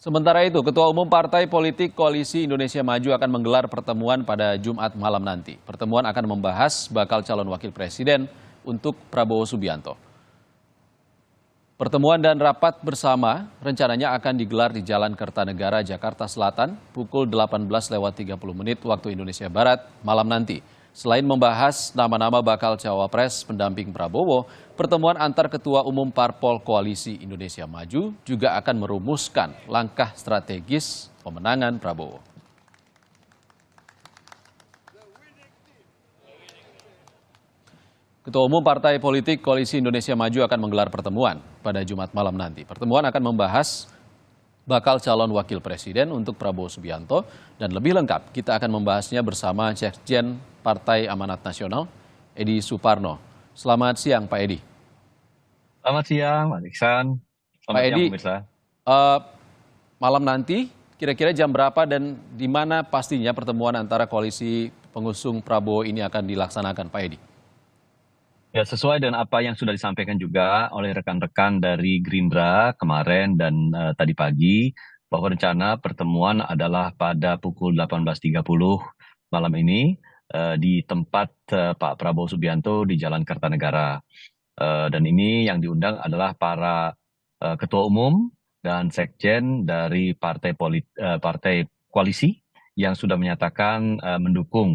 Sementara itu, Ketua Umum Partai Politik Koalisi Indonesia Maju akan menggelar pertemuan pada Jumat malam nanti. Pertemuan akan membahas bakal calon wakil presiden untuk Prabowo Subianto. Pertemuan dan rapat bersama rencananya akan digelar di Jalan Kertanegara, Jakarta Selatan, pukul 18.30 waktu Indonesia Barat malam nanti. Selain membahas nama-nama bakal cawapres pendamping Prabowo, pertemuan antar Ketua Umum Parpol Koalisi Indonesia Maju juga akan merumuskan langkah strategis pemenangan Prabowo. Ketua Umum Partai Politik Koalisi Indonesia Maju akan menggelar pertemuan pada Jumat malam nanti. Pertemuan akan membahas bakal calon wakil presiden untuk Prabowo Subianto, dan lebih lengkap kita akan membahasnya bersama Sekjen Partai Amanat Nasional, Edi Suparno. Selamat siang, Pak Edi. Selamat siang, Pak Iksan. Pak Edi, malam nanti kira-kira jam berapa dan di mana pastinya pertemuan antara koalisi pengusung Prabowo ini akan dilaksanakan, Pak Edi? Ya, sesuai dengan apa yang sudah disampaikan juga oleh rekan-rekan dari Gerindra kemarin dan tadi pagi, bahwa rencana pertemuan adalah pada pukul 18.30 malam ini di tempat Pak Prabowo Subianto di Jalan Kertanegara. Dan ini yang diundang adalah para ketua umum dan sekjen dari partai koalisi yang sudah menyatakan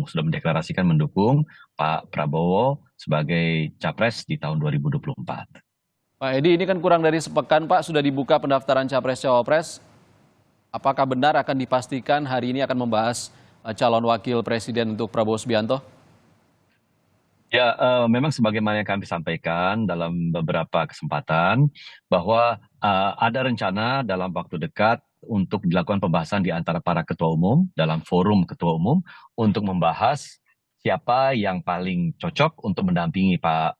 sudah mendeklarasikan mendukung Pak Prabowo sebagai capres di tahun 2024. Pak Edi, ini kan kurang dari sepekan, Pak, sudah dibuka pendaftaran capres-cawapres. Apakah benar akan dipastikan hari ini akan membahas calon wakil presiden untuk Prabowo Subianto? Ya, memang sebagaimana yang kami sampaikan dalam beberapa kesempatan, bahwa ada rencana dalam waktu dekat untuk dilakukan pembahasan di antara para ketua umum dalam forum ketua umum untuk membahas siapa yang paling cocok untuk mendampingi Pak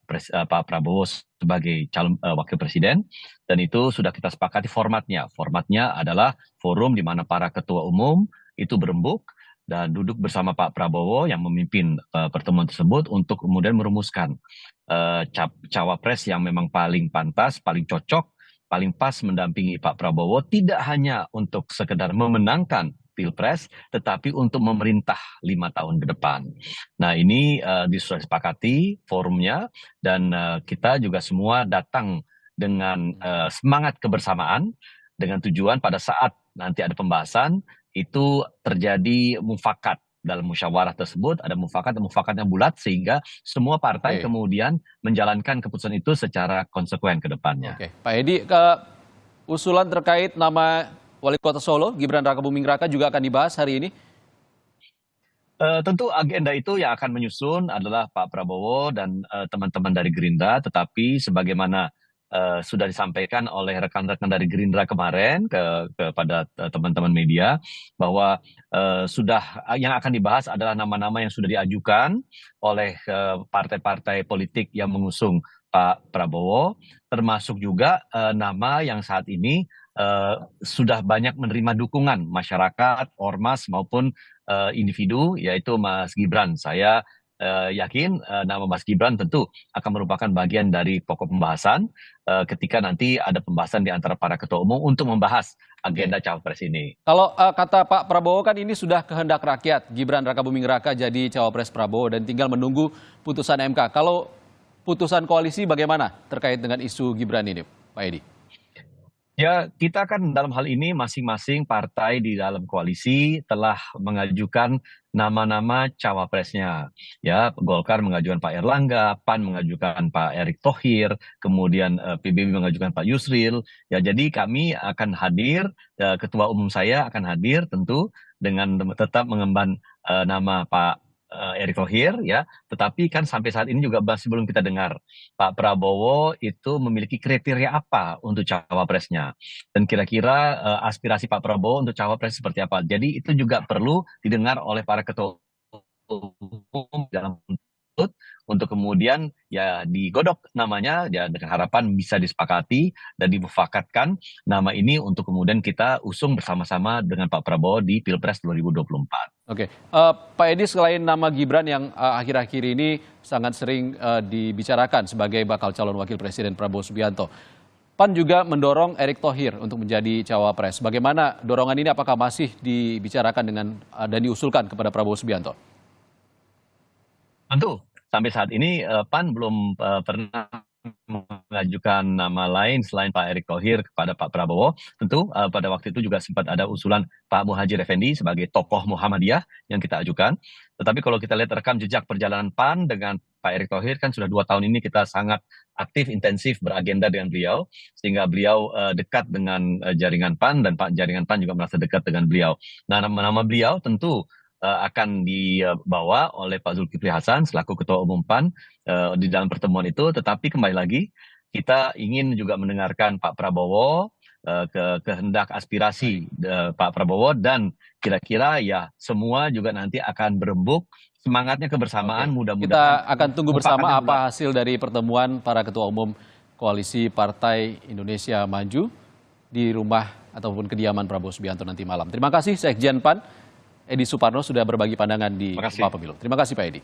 Prabowo sebagai calon wakil presiden, dan itu sudah kita sepakati formatnya. Formatnya adalah forum di mana para ketua umum itu berembuk dan duduk bersama Pak Prabowo yang memimpin pertemuan tersebut untuk kemudian merumuskan cawapres yang memang paling pantas, paling cocok, paling pas mendampingi Pak Prabowo, tidak hanya untuk sekedar memenangkan Pilpres, tetapi untuk memerintah 5 tahun ke depan. Nah, ini sudah disepakati forumnya, dan kita juga semua datang dengan semangat kebersamaan, dengan tujuan pada saat nanti ada pembahasan, itu terjadi mufakat. Dalam musyawarah tersebut ada mufakat yang bulat, sehingga semua partai kemudian menjalankan keputusan itu secara konsekuen ke depannya. Oke, Pak Edi, usulan terkait nama Wali Kota Solo, Gibran Rakabuming Raka juga akan dibahas hari ini? Tentu agenda itu yang akan menyusun adalah Pak Prabowo dan teman-teman dari Gerindra, tetapi sebagaimana sudah disampaikan oleh rekan-rekan dari Gerindra kemarin kepada teman-teman media, bahwa sudah yang akan dibahas adalah nama-nama yang sudah diajukan oleh partai-partai politik yang mengusung Pak Prabowo, termasuk juga nama yang saat ini sudah banyak menerima dukungan masyarakat, ormas maupun individu, yaitu Mas Gibran. Saya yakin nama Mas Gibran tentu akan merupakan bagian dari pokok pembahasan ketika nanti ada pembahasan di antara para ketua umum untuk membahas agenda cawapres ini. Kalau kata Pak Prabowo kan ini sudah kehendak rakyat, Gibran Rakabuming Raka jadi cawapres Prabowo dan tinggal menunggu putusan MK. Kalau putusan koalisi bagaimana terkait dengan isu Gibran ini, Pak Edi? Ya, kita kan dalam hal ini masing-masing partai di dalam koalisi telah mengajukan nama-nama cawapresnya. Ya, Golkar mengajukan Pak Erlangga, PAN mengajukan Pak Erick Thohir, kemudian PBB mengajukan Pak Yusril. Ya, jadi kami akan hadir, ketua umum saya akan hadir tentu dengan tetap mengemban nama Pak Erick Thohir, ya, tetapi kan sampai saat ini juga masih belum kita dengar Pak Prabowo itu memiliki kriteria apa untuk cawapresnya, dan kira-kira aspirasi Pak Prabowo untuk cawapres seperti apa. Jadi itu juga perlu didengar oleh para ketua umum dalam untuk kemudian ya digodok namanya, ya dengan harapan bisa disepakati dan dimufakatkan nama ini untuk kemudian kita usung bersama-sama dengan Pak Prabowo di Pilpres 2024. Oke, Pak Edi, selain nama Gibran yang akhir-akhir ini sangat sering dibicarakan sebagai bakal calon wakil presiden Prabowo Subianto, PAN juga mendorong Erick Thohir untuk menjadi cawapres. Bagaimana dorongan ini, apakah masih dibicarakan dan diusulkan kepada Prabowo Subianto? Tentu, sampai saat ini PAN belum pernah mengajukan nama lain selain Pak Erick Thohir kepada Pak Prabowo. Tentu pada waktu itu juga sempat ada usulan Pak Muhadjir Effendi sebagai tokoh Muhammadiyah yang kita ajukan. Tetapi kalau kita lihat rekam jejak perjalanan PAN dengan Pak Erick Thohir, kan sudah 2 tahun ini kita sangat aktif, intensif beragenda dengan beliau, sehingga beliau dekat dengan jaringan PAN, dan jaringan PAN juga merasa dekat dengan beliau. Nah, nama beliau tentu akan dibawa oleh Pak Zulkifli Hasan selaku Ketua Umum PAN di dalam pertemuan itu. Tetapi kembali lagi, kita ingin juga mendengarkan Pak Prabowo, kehendak aspirasi Pak Prabowo, dan kira-kira ya semua juga nanti akan berembuk semangatnya kebersamaan. Mudah-mudahan kita akan tunggu bersama apa hasil dari pertemuan para ketua umum Koalisi Partai Indonesia Maju di rumah ataupun kediaman Prabowo Subianto nanti malam. Terima kasih Sekjen PAN Edi Suparno sudah berbagi pandangan di Rumah Pemilu. Terima kasih Pak Edi.